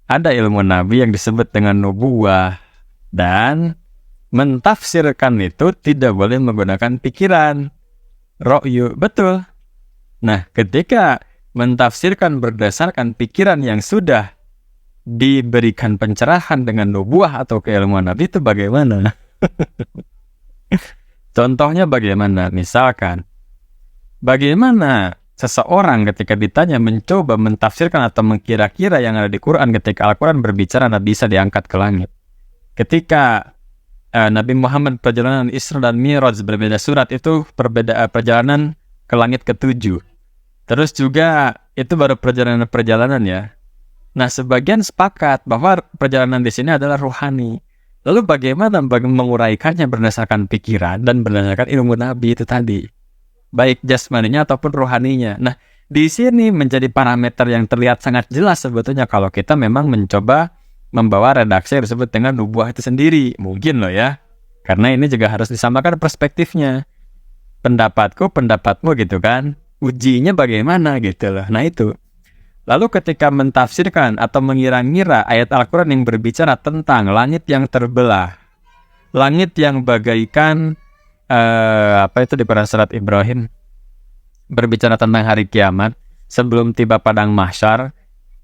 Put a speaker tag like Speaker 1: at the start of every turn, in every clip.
Speaker 1: ada ilmu nabi yang disebut dengan nubuwah, dan mentafsirkan itu tidak boleh menggunakan pikiran. Ro'yu, betul. Nah, ketika mentafsirkan berdasarkan pikiran yang sudah diberikan pencerahan dengan nubuwah atau keilmuan nabi, itu bagaimana? Contohnya bagaimana? Misalkan, bagaimana seseorang ketika ditanya mencoba mentafsirkan atau mengkira-kira yang ada di Quran ketika Al-Quran berbicara Nabi Isa diangkat ke langit. Ketika Nabi Muhammad perjalanan Isra dan Mi'raj, berbeda surat, itu perjalanan ke langit ke-7. Terus juga itu baru perjalanan ya. Nah, sebagian sepakat bahwa perjalanan di sini adalah ruhani. Lalu bagaimana menguraikannya berdasarkan pikiran dan berdasarkan ilmu Nabi itu tadi, baik jasmaninya ataupun rohaninya. Nah, di sini menjadi parameter yang terlihat sangat jelas sebetulnya kalau kita memang mencoba membawa redaksi yang disebut dengan nubuwah itu sendiri. Mungkin loh ya, karena ini juga harus disamakan perspektifnya. Pendapatku, pendapatmu gitu kan, ujinya bagaimana gitu loh. Nah itu. Lalu ketika mentafsirkan atau mengira-ngira ayat Al-Quran yang berbicara tentang langit yang terbelah, langit yang bagaikan itu di Quran surat Ibrahim, berbicara tentang hari kiamat, sebelum tiba padang mahsyar,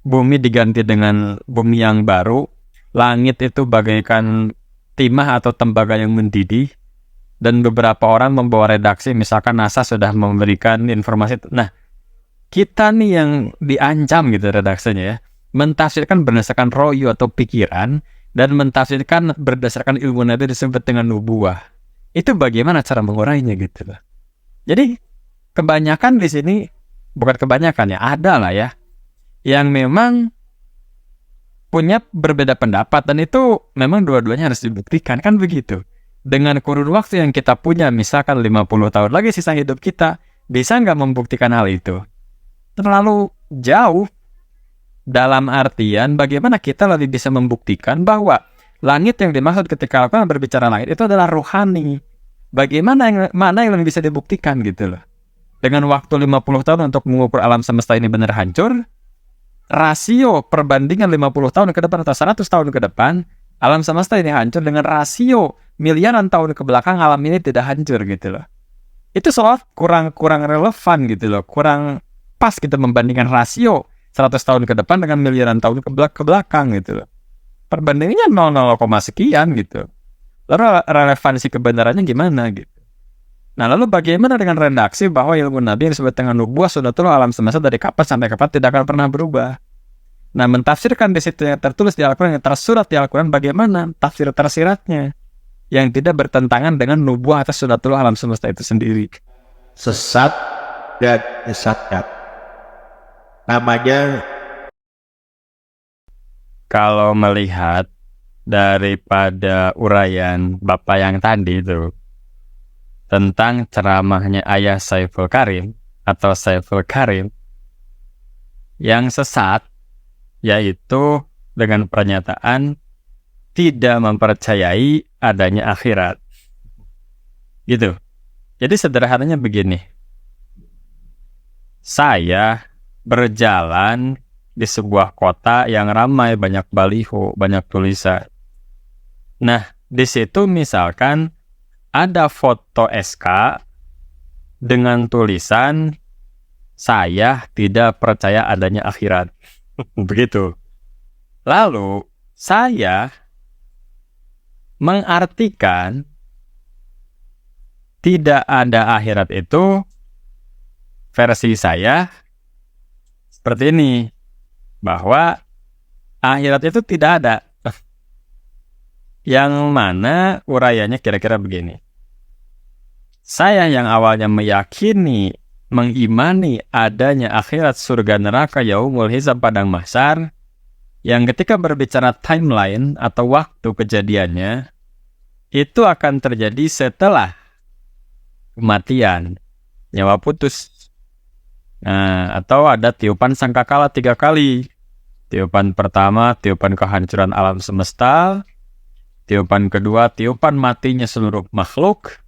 Speaker 1: bumi diganti dengan bumi yang baru, langit itu bagaikan timah atau tembaga yang mendidih, dan beberapa orang membawa redaksi, misalkan NASA sudah memberikan informasi. Nah, kita nih yang diancam gitu redaksinya ya, mentafsirkan berdasarkan ro'yu atau pikiran, dan mentafsirkan berdasarkan ilmu nabi disebut dengan nubuwah. Itu bagaimana cara mengurainya gitu loh. Jadi kebanyakan di sini, bukan kebanyakan ya, ada lah ya, yang memang punya berbeda pendapat, dan itu memang dua-duanya harus dibuktikan, kan begitu. Dengan kurun waktu yang kita punya, misalkan 50 tahun lagi sisa hidup kita, bisa nggak membuktikan hal itu? Terlalu jauh, dalam artian bagaimana kita lebih bisa membuktikan bahwa langit yang dimaksud ketika Al-Quran berbicara langit itu adalah rohani. Bagaimana mana yang lebih bisa dibuktikan gitu loh. Dengan waktu 50 tahun untuk mengukur alam semesta ini benar hancur, rasio perbandingan 50 tahun ke depan atau 100 tahun ke depan, alam semesta ini hancur dengan rasio miliaran tahun ke belakang alam ini tidak hancur gitu loh. Itu soal kurang relevan gitu loh, kurang pas kita membandingkan rasio 100 tahun ke depan dengan miliaran tahun ke belakang gitu loh. Perbandingannya 0, sekian gitu. Lalu relevansi kebenarannya gimana gitu. Nah, lalu bagaimana dengan redaksi bahwa ilmu Nabi yang disebut dengan nubuwah sunatullah alam semesta dari kapan sampai kapan tidak akan pernah berubah. Nah, mentafsirkan di situ yang tertulis di Al-Quran, yang tersurat di Al-Quran, bagaimana tafsir tersiratnya yang tidak bertentangan dengan nubuwah atas sunatullah alam semesta itu sendiri.
Speaker 2: Sesat dan menyesatkan. Namanya,
Speaker 1: kalau melihat daripada uraian Bapak yang tadi itu tentang ceramahnya Ayah Saiful Karim atau Saiful Karim yang sesat, yaitu dengan pernyataan tidak mempercayai adanya akhirat. Gitu. Jadi sederhananya begini. Saya berjalan di sebuah kota yang ramai, banyak baliho, banyak tulisan. Nah, di situ misalkan ada foto SK dengan tulisan saya tidak percaya adanya akhirat. Begitu. Lalu saya mengartikan tidak ada akhirat itu, versi saya seperti ini, bahwa akhirat itu tidak ada. Yang mana uraiannya kira-kira begini. Saya yang awalnya meyakini, mengimani adanya akhirat, surga, neraka, yaumul hisab, padang mahsyar, yang ketika berbicara timeline atau waktu kejadiannya, itu akan terjadi setelah kematian, nyawa putus. Nah, atau ada tiupan sangkakala 3 kali. Tiupan pertama, tiupan kehancuran alam semesta. Tiupan kedua, tiupan matinya seluruh makhluk,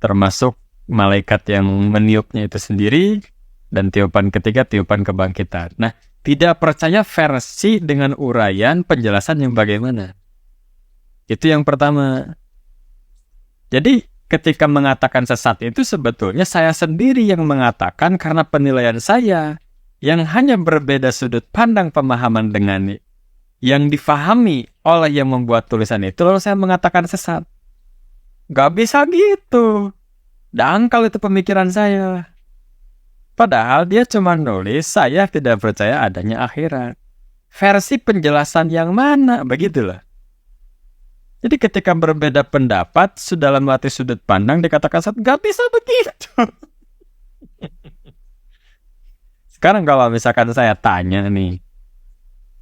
Speaker 1: termasuk malaikat yang meniupnya itu sendiri. Dan tiupan ketiga, tiupan kebangkitan. Nah, tidak percaya versi dengan uraian penjelasan yang bagaimana. Itu yang pertama. Jadi ketika mengatakan sesat itu sebetulnya saya sendiri yang mengatakan karena penilaian saya yang hanya berbeda sudut pandang pemahaman dengan yang difahami oleh yang membuat tulisan itu, lalu saya mengatakan sesat. Gak bisa gitu. Dangkal itu pemikiran saya. Padahal dia cuma nulis, saya tidak percaya adanya akhirat. Versi penjelasan yang mana? Begitulah. Jadi ketika berbeda pendapat, dalam arti sudut pandang dikatakan sesat, gak bisa begitu. Sekarang kalau misalkan saya tanya nih,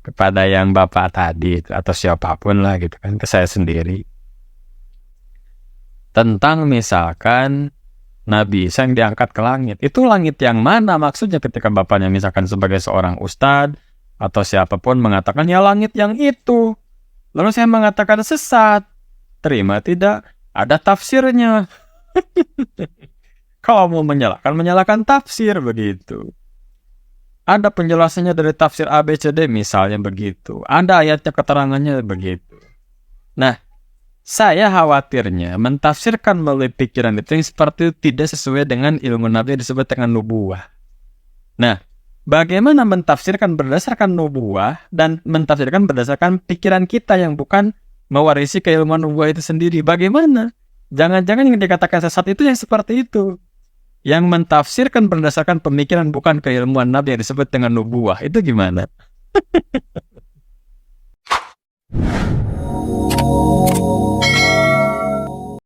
Speaker 1: kepada yang bapak tadi atau siapapun lah gitu kan, ke saya sendiri, tentang misalkan Nabi Isa yang diangkat ke langit, itu langit yang mana maksudnya ketika bapaknya misalkan sebagai seorang ustadz atau siapapun mengatakan ya langit yang itu, lalu saya mengatakan sesat, terima tidak? Ada tafsirnya. Kalau mau menyalahkan tafsir begitu. Ada penjelasannya dari tafsir ABCD misalnya begitu. Ada ayatnya keterangannya begitu. Nah, saya khawatirnya mentafsirkan melalui pikiran itu yang seperti itu tidak sesuai dengan ilmu Nabi yang disebut dengan nubuwah. Nah, bagaimana mentafsirkan berdasarkan nubuwah dan mentafsirkan berdasarkan pikiran kita yang bukan mewarisi keilmuan nubuwah itu sendiri? Bagaimana? Jangan-jangan yang dikatakan sesat itu yang seperti itu. Yang mentafsirkan berdasarkan pemikiran bukan keilmuan Nabi yang disebut dengan nubuwah. Itu gimana?